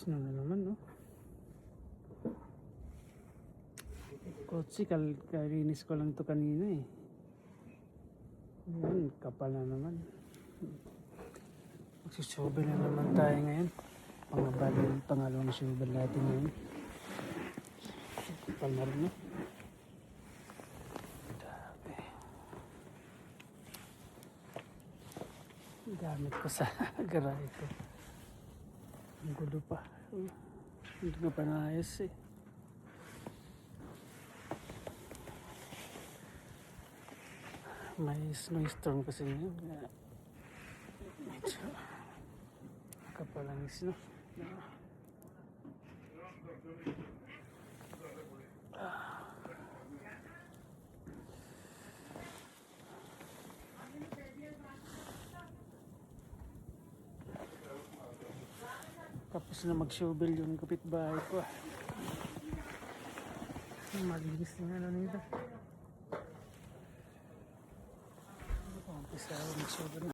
Snow na naman, no? Kotse, kalinis ko lang to kanina eh. Ayan, kapal na naman. Magsusobel na naman tayo ngayon. Pangalawang sobel natin ngayon. Kapal na rin, no? Gamit ko sa garahe ko. Ang gulo pa. Hindi ko pa naayos eh. May snowstorm kasi ngayon. Medyo kapalang snow. Tapos na mag-shovel yung kapitbahay ko. Malinis na ano nito. Umpisa ako mag-shovel.